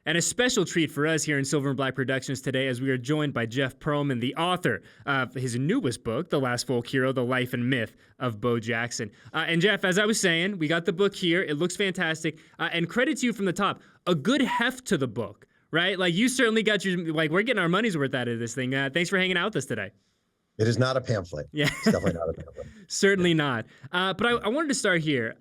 And a special treat for us here in Silver and Black Productions today as we are joined by Jeff Pearlman, the author of his newest book, The Last Folk Hero, The Life and Myth of Bo Jackson. And Jeff, as I was saying, we got the book here. It looks fantastic. And credit to you from the top, a good heft to the book, right? Like you certainly got we're getting our money's worth out of this thing. Thanks for hanging out with us today. It is not a pamphlet. Yeah. It's definitely not a pamphlet. Certainly not. But I wanted to start here.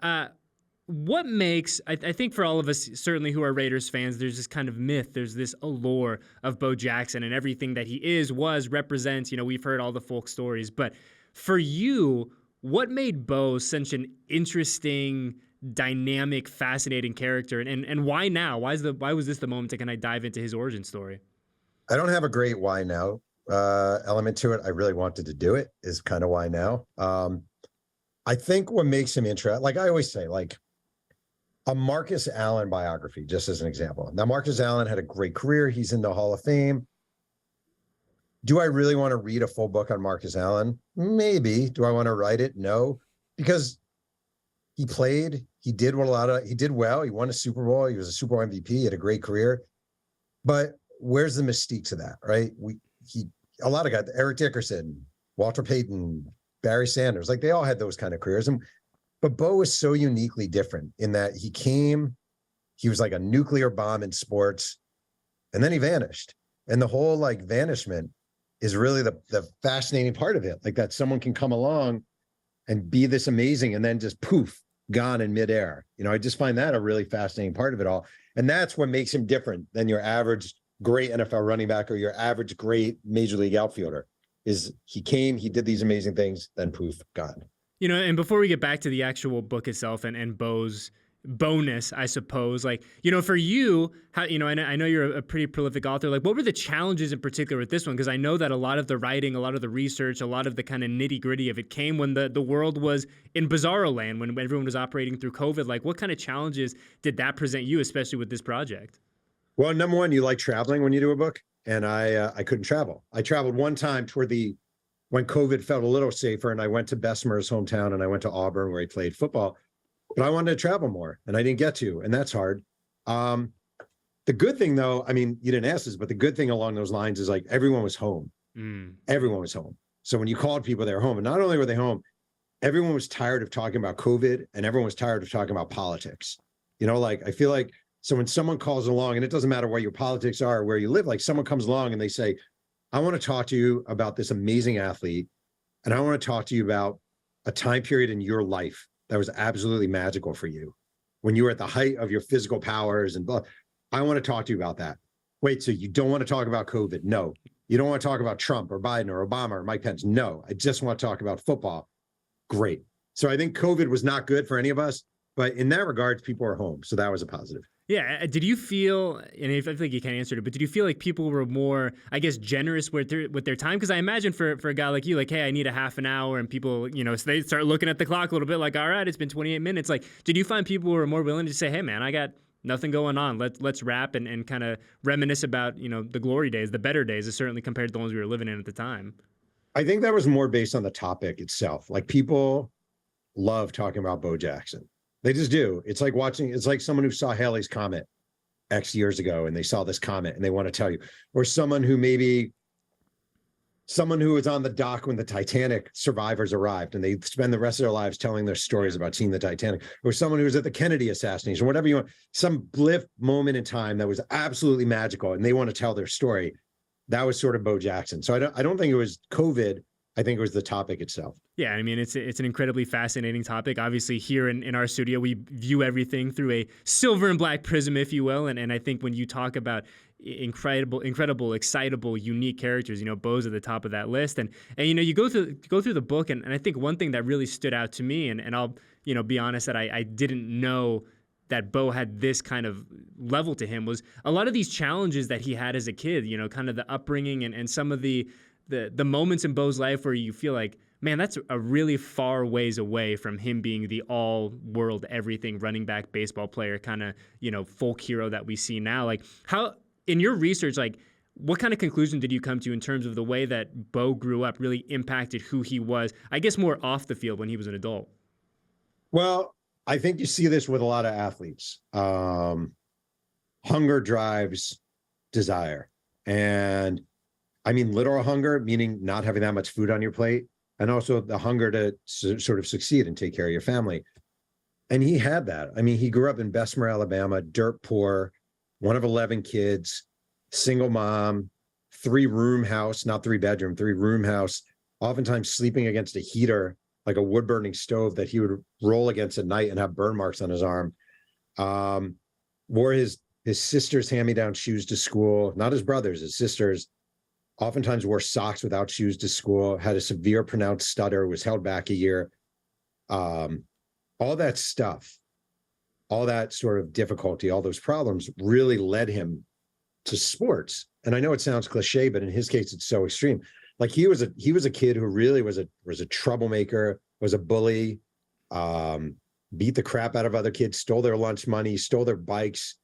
What makes, I think for all of us, certainly who are Raiders fans, there's this kind of myth, there's this allure of Bo Jackson and everything that he is, was, represents. You know, we've heard all the folk stories. But for you, what made Bo such an interesting, dynamic, fascinating character? And why now? Why was this the moment to kind of dive into his origin story? I don't have a great why now element to it. I really wanted to do it is kind of why now. I think what makes him interesting, like I always say, like a Marcus Allen biography, just as an example. Now, Marcus Allen had a great career. He's in the Hall of Fame. Do I really want to read a full book on Marcus Allen? Maybe. Do I want to write it? No, because he played, he did well. He won a Super Bowl. He was a Super Bowl MVP. He had a great career. But where's the mystique to that, right? A lot of guys, Eric Dickerson, Walter Payton, Barry Sanders, like they all had those kind of careers. But Bo was so uniquely different in that he was like a nuclear bomb in sports, and then he vanished. And the whole like vanishment is really the fascinating part of it. Like that someone can come along and be this amazing and then just poof, gone in midair. You know, I just find that a really fascinating part of it all. And that's what makes him different than your average great NFL running back or your average great major league outfielder. Is he came, he did these amazing things, then poof, gone. You know, and before we get back to the actual book itself and Bo's bonus, I suppose, like, you know, for you, how, you know, and I know you're a pretty prolific author, like what were the challenges in particular with this one? Because I know that a lot of the writing, a lot of the research, a lot of the kind of nitty gritty of it came when the world was in bizarro land, when everyone was operating through COVID. Like what kind of challenges did that present you, especially with this project? Well, number one, you like traveling when you do a book, and I couldn't travel. I traveled one time when COVID felt a little safer, and I went to Bessemer's hometown and I went to Auburn where he played football, but I wanted to travel more and I didn't get to, and that's hard. The good thing though, I mean, you didn't ask this, but the good thing along those lines is like everyone was home. Everyone was home. So when you called people, they were home, and not only were they home, everyone was tired of talking about COVID and everyone was tired of talking about politics. You know, like I feel like, so when someone calls along, and it doesn't matter what your politics are or where you live, like someone comes along and they say, I want to talk to you about this amazing athlete, and I want to talk to you about a time period in your life that was absolutely magical for you when you were at the height of your physical powers and blah. I want to talk to you about that. Wait, so you don't want to talk about COVID? No. You don't want to talk about Trump or Biden or Obama or Mike Pence? No. I just want to talk about football. Great. So I think COVID was not good for any of us, but in that regard, people are home. So that was a positive. Yeah. Did you feel, and I feel like you can't answer it, but did you feel like people were more, I guess, generous with their time? Because I imagine for a guy like you, like, hey, I need a half an hour, and people, you know, so they start looking at the clock a little bit like, all right, it's been 28 minutes. Like, did you find people were more willing to say, hey, man, I got nothing going on. Let's wrap and kind of reminisce about, you know, the glory days, the better days, certainly compared to the ones we were living in at the time? I think that was more based on the topic itself. Like people love talking about Bo Jackson. They just do. It's like someone who saw Halley's Comet X years ago and they saw this comet and they want to tell you, or someone who was on the dock when the Titanic survivors arrived and they spend the rest of their lives telling their stories about seeing the Titanic, or someone who was at the Kennedy assassination, whatever you want, some blip moment in time that was absolutely magical and they want to tell their story. That was sort of Bo Jackson. So I don't think it was COVID. I think it was the topic itself. Yeah, I mean, it's an incredibly fascinating topic. Obviously, here in our studio, we view everything through a silver and black prism, if you will. And I think when you talk about incredible, excitable, unique characters, you know, Bo's at the top of that list. And you know, you go through the book, and I think one thing that really stood out to me, and I'll, you know, be honest that I didn't know that Bo had this kind of level to him, was a lot of these challenges that he had as a kid, you know, kind of the upbringing and some of the moments in Bo's life where you feel like, man, that's a really far ways away from him being the all-world, everything running back baseball player kind of, you know, folk hero that we see now. Like, how, in your research, like, what kind of conclusion did you come to in terms of the way that Bo grew up really impacted who he was, I guess, more off the field when he was an adult? Well, I think you see this with a lot of athletes. hunger drives desire. And I mean, literal hunger, meaning not having that much food on your plate, and also the hunger to sort of succeed and take care of your family. And he had that. I mean, he grew up in Bessemer, Alabama, dirt poor, one of 11 kids, single mom, 3-room house, not 3-bedroom, 3-room house, oftentimes sleeping against a heater, like a wood burning stove that he would roll against at night and have burn marks on his arm. Wore his sister's hand-me-down shoes to school, not his brothers, his sisters. Oftentimes wore socks without shoes to school, had a severe pronounced stutter, was held back a year. All that stuff, all that sort of difficulty, all those problems really led him to sports. And I know it sounds cliche, but in his case, it's so extreme. Like he was a kid who really was a troublemaker, was a bully, beat the crap out of other kids, stole their lunch money, stole their bikes,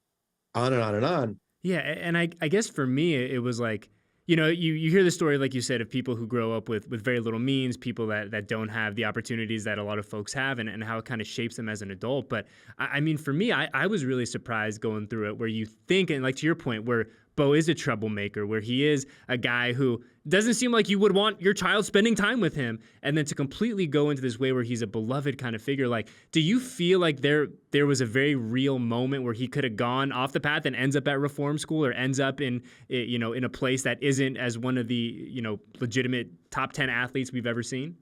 on and on and on. Yeah, and I guess for me it was like, you know, you hear the story, like you said, of people who grow up with very little means, people that don't have the opportunities that a lot of folks have, and how it kind of shapes them as an adult. But I mean, for me, I was really surprised going through it, where you think, and like to your point, where Bo is a troublemaker, where he is a guy who doesn't seem like you would want your child spending time with him, and then to completely go into this way where he's a beloved kind of figure. Like, do you feel like there was a very real moment where he could have gone off the path and ends up at reform school, or ends up in, you know, in a place that isn't as one of the, you know, legitimate top 10 athletes we've ever seen?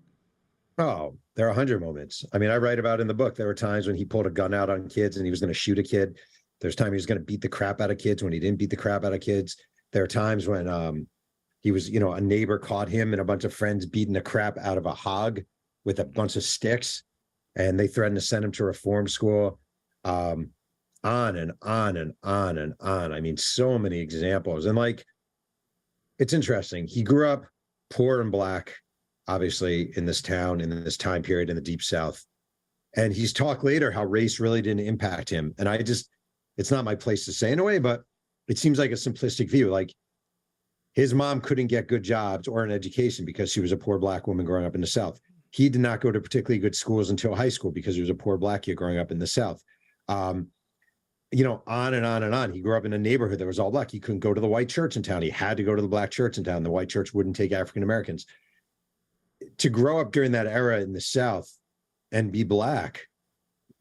Oh, there are 100 moments. I mean, I write about in the book, there were times when he pulled a gun out on kids and he was going to shoot a kid. There's time he was going to beat the crap out of kids when he didn't beat the crap out of kids. There are times when he was, you know, a neighbor caught him and a bunch of friends beating the crap out of a hog with a bunch of sticks, and they threatened to send him to reform school. On and on and on and on. I mean, so many examples. And like, it's interesting. He grew up poor and Black, obviously, in this town, in this time period in the Deep South. And he's talked later how race really didn't impact him. And it's not my place to say in a way, but it seems like a simplistic view. Like, his mom couldn't get good jobs or an education because she was a poor Black woman growing up in the South. He did not go to particularly good schools until high school because he was a poor Black kid growing up in the South. You know, on and on and on. He grew up in a neighborhood that was all Black. He couldn't go to the white church in town. He had to go to the Black church in town. The white church wouldn't take African Americans. To grow up during that era in the South and be Black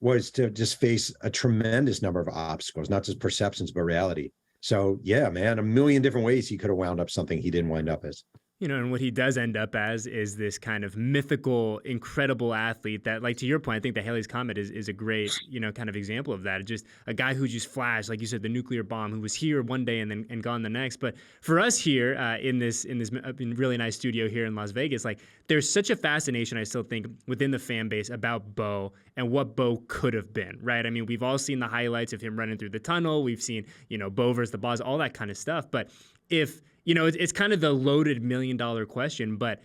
was to just face a tremendous number of obstacles, not just perceptions, but reality. So yeah, man, a million different ways he could have wound up something he didn't wind up as. You know, and what he does end up as is this kind of mythical, incredible athlete that, like, to your point, I think the Halley's Comet is a great, you know, kind of example of that. Just a guy who just flashed, like you said, the nuclear bomb, who was here one day and gone the next. But for us here in this really nice studio here in Las Vegas, like, there's such a fascination, I still think, within the fan base about Bo and what Bo could have been, right? I mean, we've all seen the highlights of him running through the tunnel. We've seen, you know, Bo versus the Boss, all that kind of stuff. But if, you know, it's kind of the loaded $1 million question, but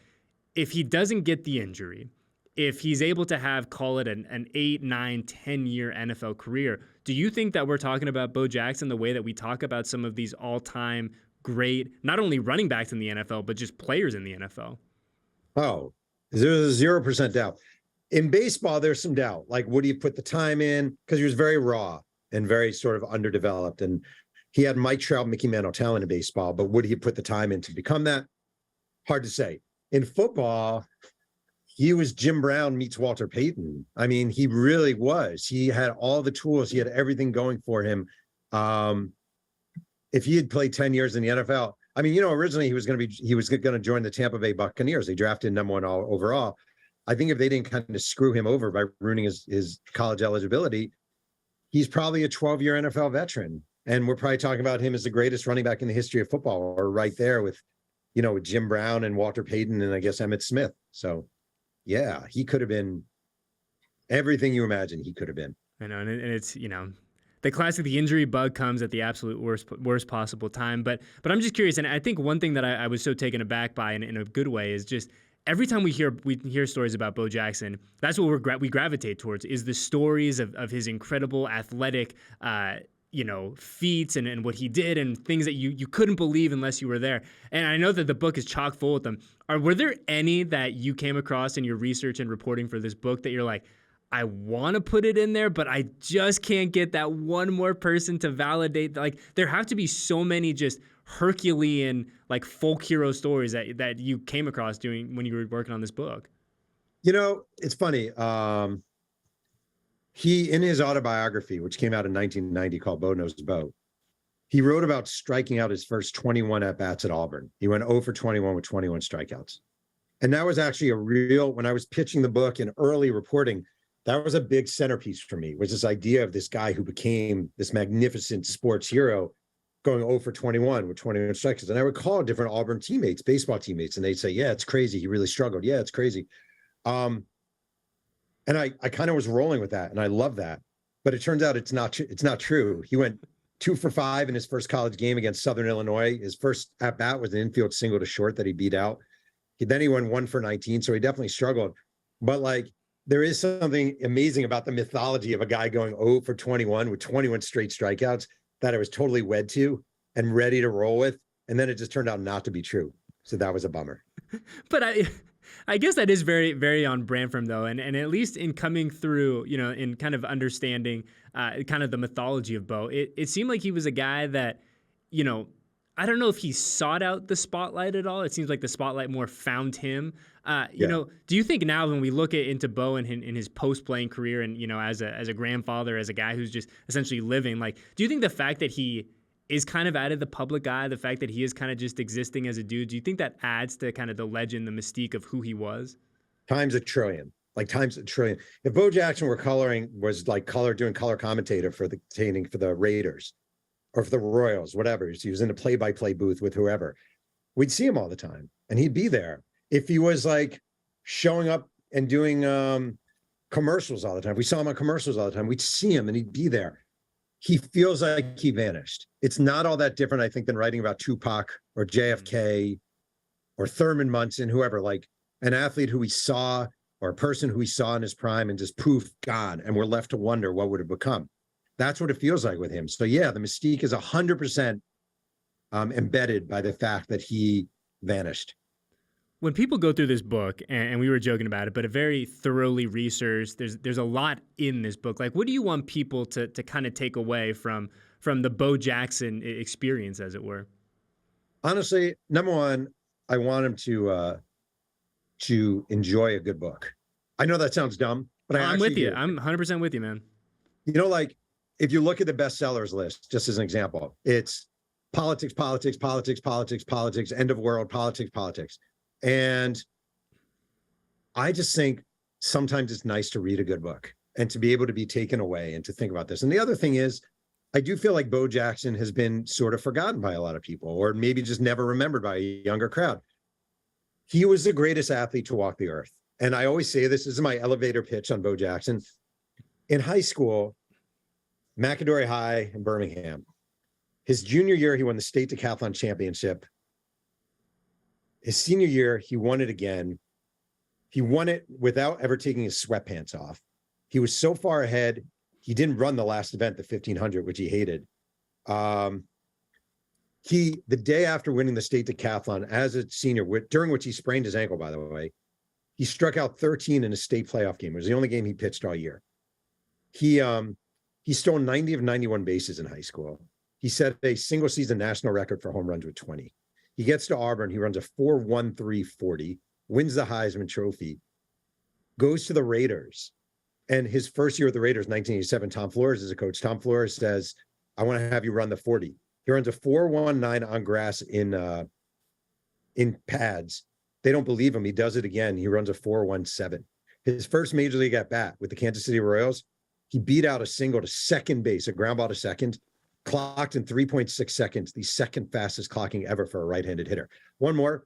if he doesn't get the injury, if he's able to have, call it an 8, 9, 10-year NFL career, do you think that we're talking about Bo Jackson the way that we talk about some of these all-time great, not only running backs in the NFL, but just players in the NFL? Oh, there's a 0% doubt. In baseball, there's some doubt. Like, would he put the time in? Because he was very raw and very sort of underdeveloped. And he had Mike Trout, Mickey Mantle talent in baseball, but would he put the time in to become that? Hard to say. In football, he was Jim Brown meets Walter Payton. I mean, he really was. He had all the tools. He had everything going for him. If he had played 10 years in the NFL, I mean, you know, originally he was going to join the Tampa Bay Buccaneers. They drafted #1 overall. I think if they didn't kind of screw him over by ruining his college eligibility, he's probably a 12-year NFL veteran. And we're probably talking about him as the greatest running back in the history of football, or right there with, you know, Jim Brown and Walter Payton and I guess Emmitt Smith. So, yeah, he could have been everything you imagine he could have been. I know, and it's, you know, the classic, the injury bug comes at the absolute worst possible time. But I'm just curious, and I think one thing that I was so taken aback by in a good way is just every time we hear stories about Bo Jackson, that's what we gravitate towards, is the stories of his incredible athletic you know, feats and what he did and things that you couldn't believe unless you were there. And I know that the book is chock full with them. Were there any that you came across in your research and reporting for this book that you're like, I want to put it in there, but I just can't get that one more person to validate. Like, there have to be so many just Herculean, like, folk hero stories that you came across doing when you were working on this book. It's funny. He, in his autobiography, which came out in 1990 called Bo Knows Bo, he wrote about striking out his first 21 at-bats at Auburn. He went 0 for 21 with 21 strikeouts. And that was actually when I was pitching the book in early reporting, that was a big centerpiece for me, was this idea of this guy who became this magnificent sports hero going 0 for 21 with 21 strikeouts. And I would call different Auburn teammates, baseball teammates, and they'd say, yeah, it's crazy. He really struggled. Yeah, it's crazy. And I kind of was rolling with that, and I love that. But it turns out it's not true. He went 2 for 5 in his first college game against Southern Illinois. His first at bat was an infield single to short that he beat out. Then he went 1 for 19, so he definitely struggled. But like, there is something amazing about the mythology of a guy going 0 for 21 with 21 straight strikeouts that I was totally wed to and ready to roll with. And then it just turned out not to be true. So that was a bummer. But I guess that is very, very on brand for him, though. And at least in coming through, in kind of understanding kind of the mythology of Bo, it seemed like he was a guy that, I don't know if he sought out the spotlight at all. It seems like the spotlight more found him. Do you think now when we look into Bo and in his post-playing career and, as a grandfather, as a guy who's just essentially living, like, do you think the fact that he is kind of out of the public eye, the fact that he is kind of just existing as a dude, do you think that adds to kind of the legend, the mystique of who he was? Times a trillion. If Bo Jackson doing color commentator for the Raiders or for the Royals, whatever, he was in a play-by-play booth with whoever, we'd see him all the time and he'd be there. If he was like showing up and doing commercials all the time, we saw him on commercials all the time, we'd see him and he'd be there. He feels like he vanished. It's not all that different, I think, than writing about Tupac or JFK or Thurman Munson, whoever, like an athlete who we saw or a person who we saw in his prime and just poof, gone. And we're left to wonder what would have become. That's what it feels like with him. So yeah, the mystique is 100% embedded by the fact that he vanished. When people go through this book, and we were joking about it, but a very thoroughly researched, there's a lot in this book. Like, what do you want people to kind of take away from the Bo Jackson experience, as it were? Honestly, number one, I want them to enjoy a good book. I know that sounds dumb, but I'm with you. I'm 100% with you, man. Like, if you look at the bestsellers list, just as an example, it's politics, politics, politics, politics, politics, end of world, politics. And I just think sometimes it's nice to read a good book and to be able to be taken away and to think about this. And the other thing is, I do feel like Bo Jackson has been sort of forgotten by a lot of people, or maybe just never remembered by a younger crowd. He was the greatest athlete to walk the earth. And I always say this is my elevator pitch on Bo Jackson. In high school, McAdory High in Birmingham, his junior year, he won the state decathlon championship. His senior year, he won it again. He won it without ever taking his sweatpants off. He was so far ahead, he didn't run the last event, the 1500, which he hated. The day after winning the state decathlon as a senior, during which he sprained his ankle, by the way, he struck out 13 in a state playoff game. It was the only game he pitched all year. He stole 90 of 91 bases in high school. He set a single season national record for home runs with 20. He gets to Auburn. He runs a 4.13 40, wins the Heisman Trophy, goes to the Raiders. And his first year with the Raiders, 1987, Tom Flores is a coach. Tom Flores says, I want to have you run the 40. He runs a 4.19 on grass in pads. They don't believe him. He does it again. He runs a 4.17. His first major league at bat with the Kansas City Royals, he beat out a single to second base, a ground ball to second, clocked in 3.6 seconds, the second fastest clocking ever for a right-handed hitter. One more.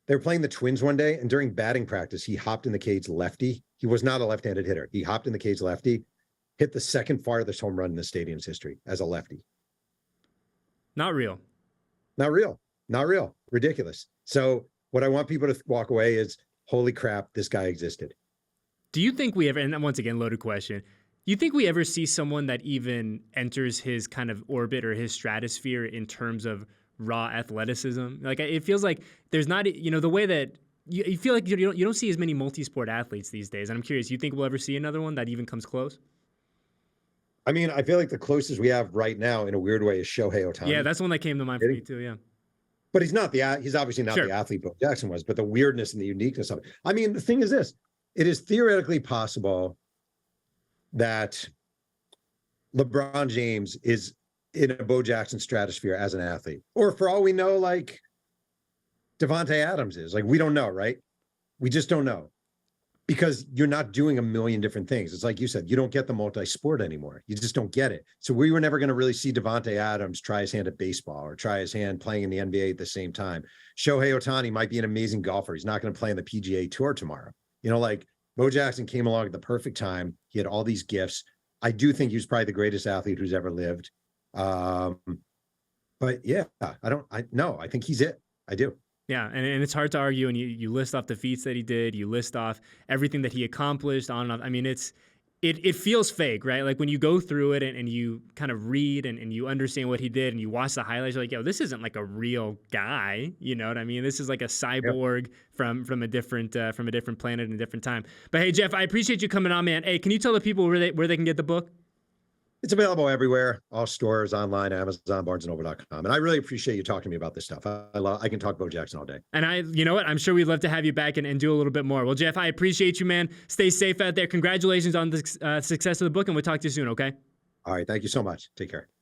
They were playing the Twins one day, and during batting practice, he hopped in the cage lefty. He was not a left-handed hitter. He hopped in the cage lefty, hit the second farthest home run in the stadium's history as a lefty. Not real. Not real. Not real. Ridiculous. So what I want people to walk away is, holy crap, this guy existed. Do you think we ever, and once again, loaded question, you think we ever see someone that even enters his kind of orbit or his stratosphere in terms of raw athleticism? Like, it feels like there's not, the way that you feel like you don't see as many multi-sport athletes these days. And I'm curious, you think we'll ever see another one that even comes close? I mean, I feel like the closest we have right now, in a weird way, is Shohei Ohtani. Yeah, that's one that came to mind for me too. Yeah, but he's obviously not the athlete Bo Jackson was, but the weirdness and the uniqueness of it. I mean, the thing is this: it is theoretically possible that LeBron James is in a Bo Jackson stratosphere as an athlete, or for all we know, like Devontae Adams is. Like, we don't know, right? We just don't know, because you're not doing a million different things. It's like you said, you don't get the multi-sport anymore. You just don't get it. So we were never going to really see Devontae Adams try his hand at baseball or try his hand playing in the NBA at the same time. Shohei Ohtani might be an amazing golfer. He's not going to play on the PGA Tour tomorrow. You know, like, Bo Jackson came along at the perfect time. He had all these gifts. I do think he was probably the greatest athlete who's ever lived. But yeah, I think he's it. I do. Yeah, and it's hard to argue. And you list off the feats that he did. You list off everything that he accomplished on and off. I mean, it feels fake, right? Like when you go through it and you kind of read and you understand what he did and you watch the highlights, you're like, yo, this isn't like a real guy. You know what I mean? This is like a cyborg from a different planet and a different time. But hey, Jeff, I appreciate you coming on, man. Hey, can you tell the people where they can get the book? It's available everywhere, all stores, online, Amazon, BarnesandNoble.com. And I really appreciate you talking to me about this stuff. I can talk Bo Jackson all day. And you know what? I'm sure we'd love to have you back and do a little bit more. Well, Jeff, I appreciate you, man. Stay safe out there. Congratulations on the success of the book, and we'll talk to you soon, okay? All right. Thank you so much. Take care.